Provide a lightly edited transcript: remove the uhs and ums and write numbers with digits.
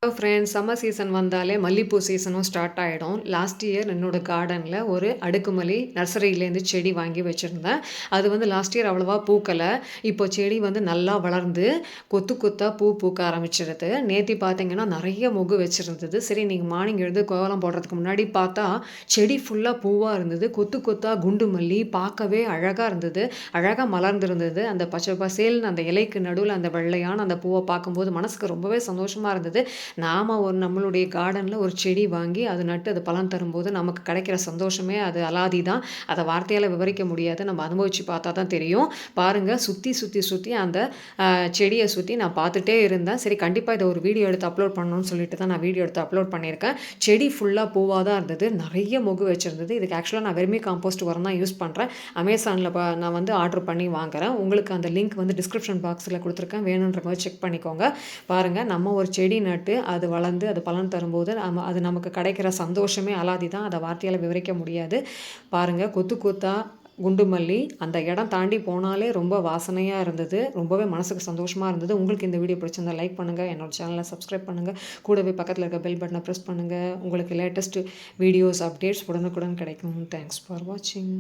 Hello friends, summer season வந்தாலே மல்லிப்பூ சீசனும் start ஆகிடும். லாஸ்ட் இயர் என்னோடய கார்டனில் ஒரு அடுக்குமல்லி நர்சரியிலேருந்து செடி வாங்கி வச்சுருந்தேன். அது வந்து லாஸ்ட் இயர் அவ்வளோவா பூக்கலை. இப்போ செடி வந்து நல்லா வளர்ந்து கொத்து கொத்தாக பூ பூக்க ஆரம்பிச்சிருது. நேற்று பார்த்தீங்கன்னா நிறைய மொகு வச்சுருந்தது. சரி, நீங்கள் மார்னிங் எழுந்து கோலம் போடுறதுக்கு முன்னாடி பார்த்தா செடி ஃபுல்லாக பூவாக இருந்தது. கொத்து கொத்தாக குண்டு மல்லி பார்க்கவே அழகாக இருந்தது. அழகாக மலர்ந்துருந்தது. அந்த பச்சை பசேல்னு அந்த இலைக்கு நடுவில் அந்த வெள்ளையான அந்த பூவை பார்க்கும்போது மனசுக்கு ரொம்பவே சந்தோஷமாக இருந்தது. நாம் நம்மளுடைய கார்டனில் ஒரு செடி வாங்கி அது நட்டு அது பலன் தரும்போது நமக்கு கிடைக்கிற சந்தோஷமே அது அலாதி தான். அதை வார்த்தையால் விவரிக்க முடியாது. நம்ம அனுபவித்து பார்த்தா தான் தெரியும். பாருங்கள், சுற்றி சுற்றி சுற்றி அந்த செடியை சுற்றி நான் பார்த்துட்டே இருந்தேன். சரி, கண்டிப்பாக இதை ஒரு வீடியோ எடுத்து அப்லோட் பண்ணணும்னு சொல்லிட்டு தான் நான் வீடியோ எடுத்து அப்லோட் பண்ணியிருக்கேன். செடி ஃபுல்லாக பூவாக தான் இருந்தது. நிறைய மொகு வச்சுருந்தது. இதுக்கு ஆக்சுவலாக நான் வெர்மி காம்போஸ்ட் உரம் தான் யூஸ் பண்ணுறேன். அமேசானில் நான் வந்து ஆர்டர் பண்ணி வாங்குகிறேன். உங்களுக்கு அந்த லிங்க் வந்து டிஸ்கிரிப்ஷன் பாக்ஸில் கொடுத்துருக்கேன். வேணுன்ற மாதிரி செக் பண்ணிக்கோங்க. பாருங்கள், நம்ம ஒரு செடி நட்டு அது வளர்ந்து அது பலன் தரும்போது அது நமக்கு கிடைக்கிற சந்தோஷமே அலாதி தான். அதை வார்த்தையால் விவரிக்க முடியாது. பாருங்கள், கொத்து கொத்தா குண்டு மல்லி அந்த இடம் தாண்டி போனாலே ரொம்ப வாசனையாக இருந்தது. ரொம்பவே மனசுக்கு சந்தோஷமாக இருந்தது. உங்களுக்கு இந்த வீடியோ பிடிச்சிருந்தா லைக் பண்ணுங்கள், என்னோடய சேனலை சப்ஸ்கிரைப் பண்ணுங்கள், கூடவே பக்கத்தில் இருக்க பெல் பட்டனை ப்ரெஸ் பண்ணுங்கள். உங்களுக்கு லேட்டஸ்ட் வீடியோஸ் அப்டேட்ஸ் உடனுக்குடன் கிடைக்கும். தேங்க்ஸ் ஃபார் வாட்சிங்.